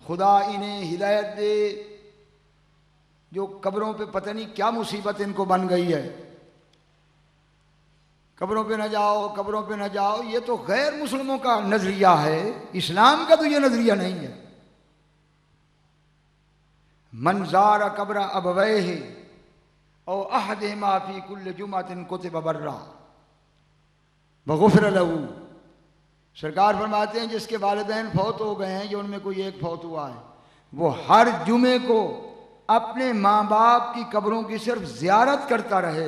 खुदा इन्हें हिदायत दे, जो कब्रों पे पता नहीं क्या मुसीबत इनको बन गई है। कब्रों पे न जाओ, कब्रों पे न जाओ, ये तो गैर मुस्लिमों का नजरिया है, इस्लाम का तो ये नजरिया नहीं है। मंजार कब्र अबवैह और अहद माफी कुल्ल जुमातिन कुतिब बर्रा बगुफर लहू। सरकार फरमाते हैं जिसके वालिदैन फौत हो गए हैं, जो उनमें कोई एक फौत हुआ है, वो हर जुमे को अपने माँ बाप की कब्रों की सिर्फ जियारत करता रहे,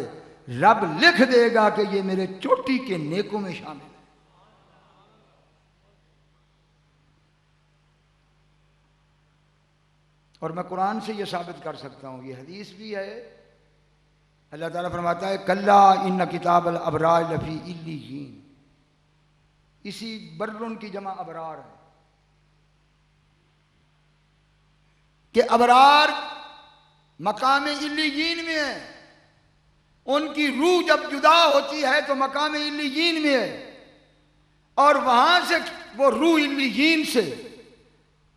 रब लिख देगा कि ये मेरे चोटी के नेकों में शामिल है। और मैं कुरान से ये साबित कर सकता हूँ, ये हदीस भी है। अल्लाह ताला फरमाता है कल्ला इन्न किताब अल अबरार लफी इल्लीयीन। इसी बर्रुन की जमा अबरार है कि अबरार मकाम इल्लीयीन में है। उनकी रूह जब जुदा होती है तो मकाम इल्लीयीन में है, और वहां से वो रूह इल्लीयीन से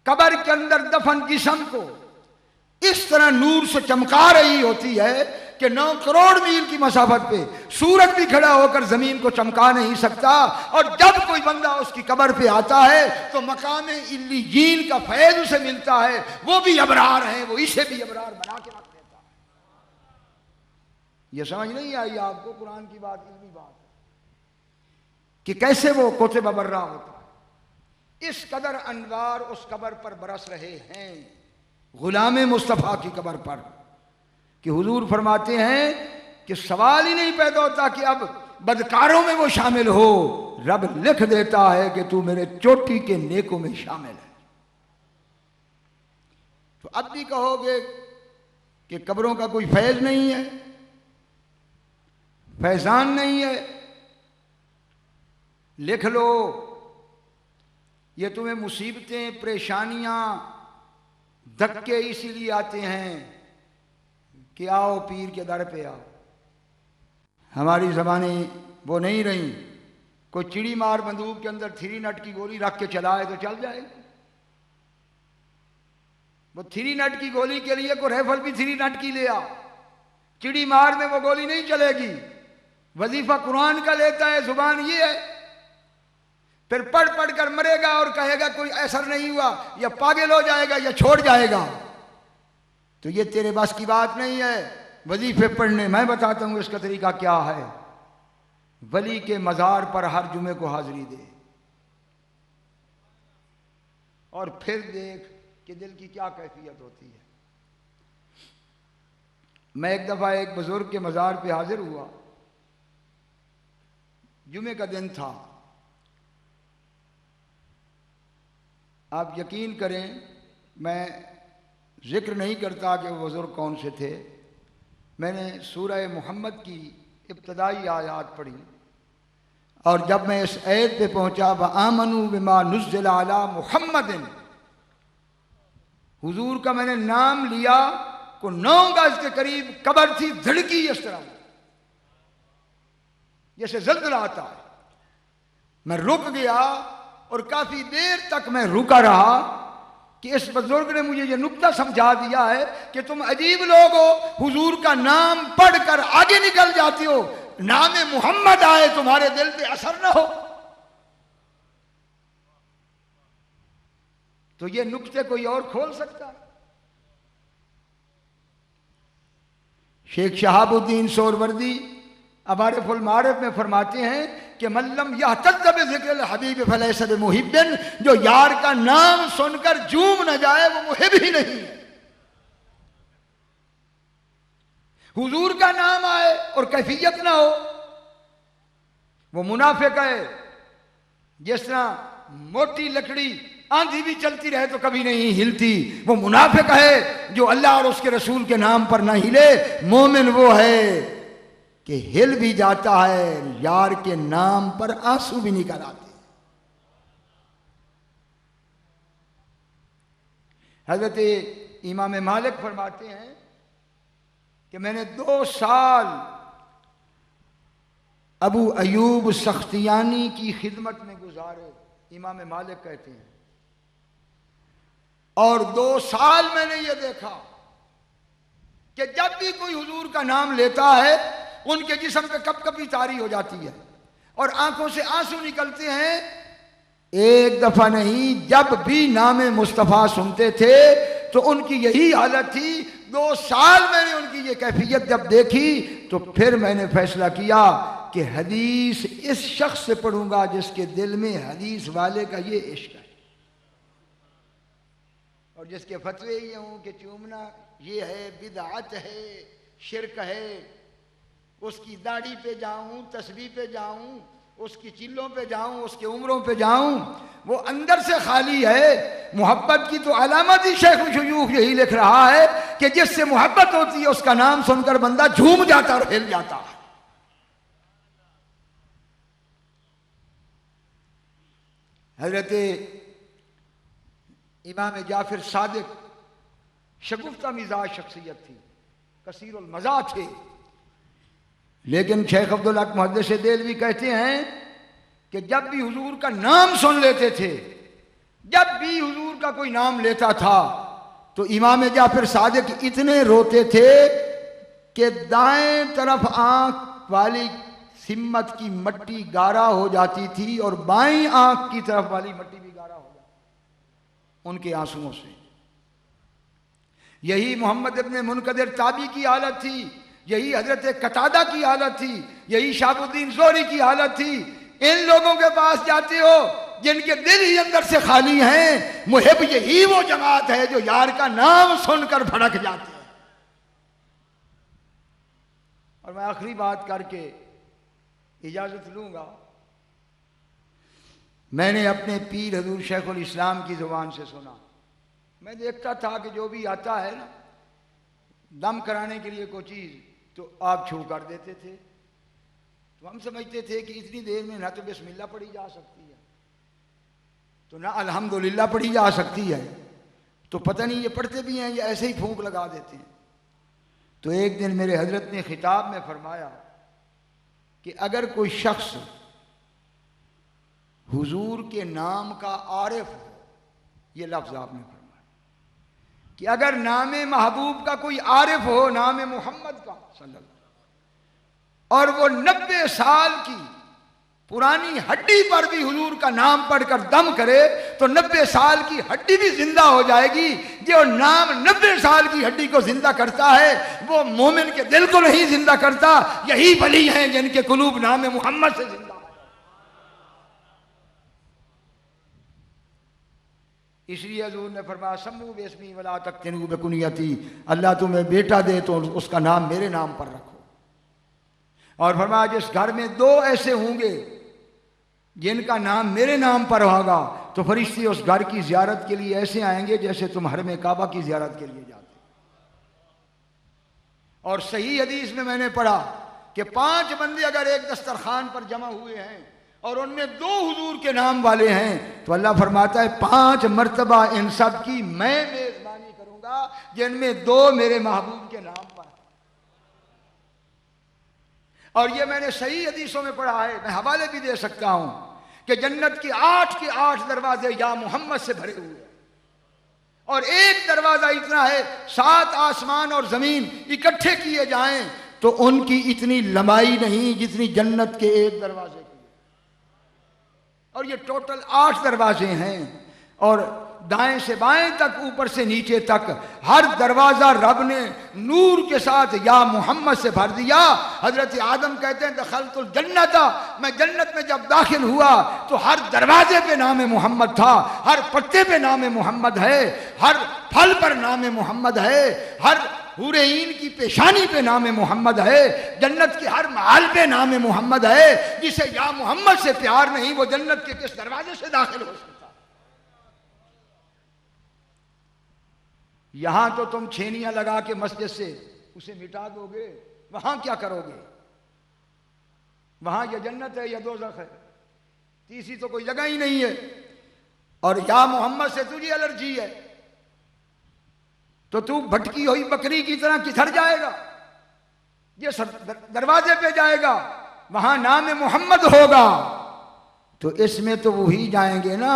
कब्र के अंदर दफन जिस्म को इस तरह नूर से चमका रही होती है कि 9 करोड़ मील की मसाफत पे सूरज भी खड़ा होकर जमीन को चमका नहीं सकता। और जब कोई बंदा उसकी कब्र पे आता है तो मकाम इल्लीयीन का फैज उसे मिलता है। वो भी अबरार है, वो इसे भी अबरार बना के रख देता है। ये समझ नहीं आई आपको? कुरान की बात, इल्मी बात है कि कैसे वो कुतिब बर्रा होता है। इस कदर अनवार उस कब्र पर बरस रहे हैं, गुलाम मुस्तफ़ा की कब्र पर, कि हुजूर फरमाते हैं कि सवाल ही नहीं पैदा होता कि अब बदकारों में वो शामिल हो, रब लिख देता है कि तू मेरे चोटी के नेकों में शामिल है। तो अब भी कहोगे कि कब्रों का कोई फैज नहीं है, फैजान नहीं है। लिख लो, ये तुम्हें मुसीबतें, परेशानियां, धक्के इसीलिए आते हैं कि आओ पीर के दर पे आओ। हमारी ज़बानें वो नहीं रही। कोई चिड़ी मार बंदूक के अंदर 3 नट की गोली रख के चलाए तो चल जाएगी। वो 3 नट की गोली के लिए कोई राइफल भी 3 नट की ले आ, चिड़ी मार में वो गोली नहीं चलेगी। वजीफा कुरान का लेता है, जुबान ये है, फिर पढ़ पढ़ कर मरेगा और कहेगा कोई असर नहीं हुआ, या पागल हो जाएगा या छोड़ जाएगा। तो ये तेरे बस की बात नहीं है। वजीफे पढ़ने मैं बताता हूं इसका तरीका क्या है। वली के मज़ार पर हर जुमे को हाजिरी दे, और फिर देख कि दिल की क्या कैफियत होती है। मैं एक दफ़ा एक बुजुर्ग के मज़ार पे हाजिर हुआ, जुमे का दिन था। आप यकीन करें, मैं जिक्र नहीं करता कि वो बुजुर्ग कौन से थे। मैंने सूरह मुहम्मद की इब्तदाई आयात पढ़ी, और जब मैं इस आयत पे पहुंचा, व आमनू बिमा नुज़्ज़िला अला मुहम्मदिन, हुजूर का मैंने नाम लिया, को 9 गज के करीब कब्र थी, धड़की इस तरह जैसे ज़ल्ज़ला आता है। मैं रुक गया और काफी देर तक मैं रुका रहा कि इस बुजुर्ग ने मुझे ये नुक्ता समझा दिया है कि तुम अजीब लोग हो, हुजूर का नाम पढ़कर आगे निकल जाते हो, नाम मोहम्मद आए तुम्हारे दिल पे असर ना हो। तो ये नुक्ते कोई और खोल सकता? शेख शहाबुद्दीन सोहरवर्दी अबारिफुल मारिफ में फरमाते हैं कि मल्लम यह तज़्ज़ब ज़िक्र हबीब फलैसा बिमुहिब्बिन, जो यार का नाम सुनकर झूम न जाए वो मुहिब ही नहीं है। हुजूर का नाम आए और कैफियत ना हो, वो मुनाफिक है। जिस तरह मोटी लकड़ी आंधी भी चलती रहे तो कभी नहीं हिलती, वो मुनाफिक है जो अल्लाह और उसके रसूल के नाम पर ना हिले। मोमिन वो है कि हिल भी जाता है, यार के नाम पर आंसू भी निकल आते। हजरत इमाम मालिक फरमाते हैं कि मैंने 2 साल अबू अयूब सख्तियानी की खिदमत में गुजारे। इमाम मालिक कहते हैं, और 2 साल मैंने ये देखा कि जब भी कोई हुजूर का नाम लेता है उनके जिस्म पे कपकपी तारी हो जाती है और आंखों से आंसू निकलते हैं। एक दफा नहीं, जब भी नाम मुस्तफ़ा सुनते थे तो उनकी यही हालत थी। 2 साल मैंने उनकी ये कैफियत जब देखी तो फिर मैंने फैसला किया कि हदीस इस शख्स से पढ़ूंगा जिसके दिल में हदीस वाले का ये इश्क है, और जिसके फतवे ये हों कि चूमना ये है, बिदअत है, शिरक है, उसकी दाढ़ी पे जाऊं, तस्बीह पे जाऊं, उसकी चिल्लों पे जाऊं, उसके उम्रों पे जाऊं, वो अंदर से खाली है। मोहब्बत की तो अलामत ही शेख शयूख यही लिख रहा है कि जिससे मोहब्बत होती है उसका नाम सुनकर बंदा झूम जाता और हिल जाता है। हजरत इमाम जाफर सादिक शगुफ्ता मिजाज शख्सियत थी, कसीरुल मज़ा थे, लेकिन शेख अब्दुल हक मुहद्दिस देलवी कहते हैं कि जब भी हुजूर का नाम सुन लेते थे, जब भी हुजूर का कोई नाम लेता था तो इमाम जाफर सादिक इतने रोते थे कि दाएं तरफ आंख वाली सिम्मत की मट्टी गारा हो जाती थी और बाईं आंख की तरफ वाली मट्टी भी गारा हो जाती उनके आंसुओं से। यही मोहम्मद इब्ने मुनकदिर ताबी की हालत थी, यही हजरत कतादा की हालत थी, यही शाहबुद्दीन ज़ोहरी की हालत थी। इन लोगों के पास जाते हो जिनके दिल ही अंदर से खाली हैं, मुहिब यही वो जमात है जो यार का नाम सुनकर भड़क जाते हैं। और मैं आखिरी बात करके इजाजत लूंगा। मैंने अपने पीर हजूर शेखुल इस्लाम की जुबान से सुना, मैं देखता था कि जो भी आता है ना दम कराने के लिए कोई चीज़ तो आप छू कर देते थे, तो हम समझते थे कि इतनी देर में ना तो बिस्मिल्लाह पढ़ी जा सकती है, तो ना अल्हम्दुलिल्लाह पढ़ी जा सकती है, तो पता नहीं ये पढ़ते भी हैं या ऐसे ही फूंक लगा देते हैं। तो एक दिन मेरे हजरत ने खिताब में फरमाया कि अगर कोई शख्स हुजूर के नाम का आरिफ हो, ये लफ्ज़ आपने फरमाया कि अगर नाम महबूब का कोई आरिफ हो, नाम मोहम्मद का सल्लल्लाहु, और वो 90 साल की पुरानी हड्डी पर भी हुजूर का नाम पढ़कर दम करे तो 90 साल की हड्डी भी जिंदा हो जाएगी। जो नाम 90 साल की हड्डी को जिंदा करता है वो मोमिन के दिल को नहीं जिंदा करता। यही वली हैं जिनके कुलूब नाम मोहम्मद से जिंदा है। इसलिए हुजूर ने फरमाया सम्मू बेस्मी वला तक्तिनू बिकुनियती, अल्लाह तुम्हें बेटा दे तो उसका नाम मेरे नाम पर रखो। और फरमाया जिस घर में 2 ऐसे होंगे जिनका नाम मेरे नाम पर होगा तो फरिश्ते उस घर की जियारत के लिए ऐसे आएंगे जैसे तुम हरम काबा की जियारत के लिए जाते। और सही हदीस में मैंने पढ़ा कि 5 बंदे अगर एक दस्तरखान पर जमा हुए हैं और उनमें 2 हुजूर के नाम वाले हैं तो अल्लाह फरमाता है 5 मर्तबा इन सब की मैं मेजबानी करूंगा जिनमें 2 मेरे महबूब के नाम पर। और ये मैंने सही हदीसों में पढ़ा है, मैं हवाले भी दे सकता हूं कि जन्नत के 8 दरवाजे या मोहम्मद से भरे हुए हैं और एक दरवाजा इतना है 7 आसमान और जमीन इकट्ठे किए जाएं तो उनकी इतनी लंबाई नहीं जितनी जन्नत के एक दरवाजे की। और ये टोटल 8 दरवाजे हैं और दाएं से बाएं तक ऊपर से नीचे तक हर दरवाजा रब ने नूर के साथ या मोहम्मद से भर दिया। हजरत आदम कहते हैं दखलतुल जन्नत, मैं जन्नत में जब दाखिल हुआ तो हर दरवाजे पे नाम मोहम्मद था, हर पत्ते पे नाम मोहम्मद है, हर फल पर नाम मोहम्मद है, हर हुरैन की पेशानी पे नाम मोहम्मद है, जन्नत के हर महल पे नाम मोहम्मद है। जिसे या मोहम्मद से प्यार नहीं वो जन्नत के किस दरवाजे से दाखिल हो सकता। यहां तो तुम छेनियां लगा के मस्जिद से उसे मिटा दोगे, वहां क्या करोगे? वहां या जन्नत है या दोज़ख है, तीसरी तो कोई जगह ही नहीं है। और या मोहम्मद से तुझे एलर्जी है तो तू भटकी हुई बकरी की तरह किधर जाएगा? ये दरवाजे पे जाएगा, वहां नाम मोहम्मद होगा तो इसमें तो वही जाएंगे ना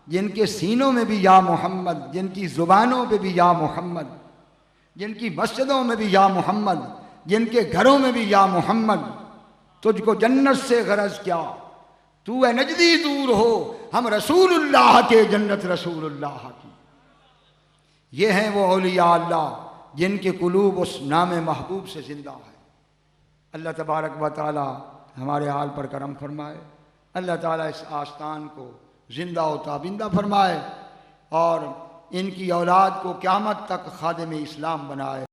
जिनके सीनों में भी या मोहम्मद, जिनकी ज़ुबानों पे भी या मोहम्मद, जिनकी मस्जिदों में भी या मोहम्मद, जिनके घरों में भी या मोहम्मद, तुझको जन्नत से गरज क्या, तू है नजदी दूर हो, हम रसूलुल्लाह के जन्नत रसूलुल्लाह की। ये हैं वो औलिया अल्लाह जिनके कुलूब उस नाम महबूब से ज़िंदा है। अल्लाह तबारक व तआला हमारे हाल पर करम फरमाए। अल्लाह ताला इस आस्थान को ज़िंदा व ताबिंदा फरमाए और इनकी औलाद को क़यामत तक खादिम इस्लाम बनाए।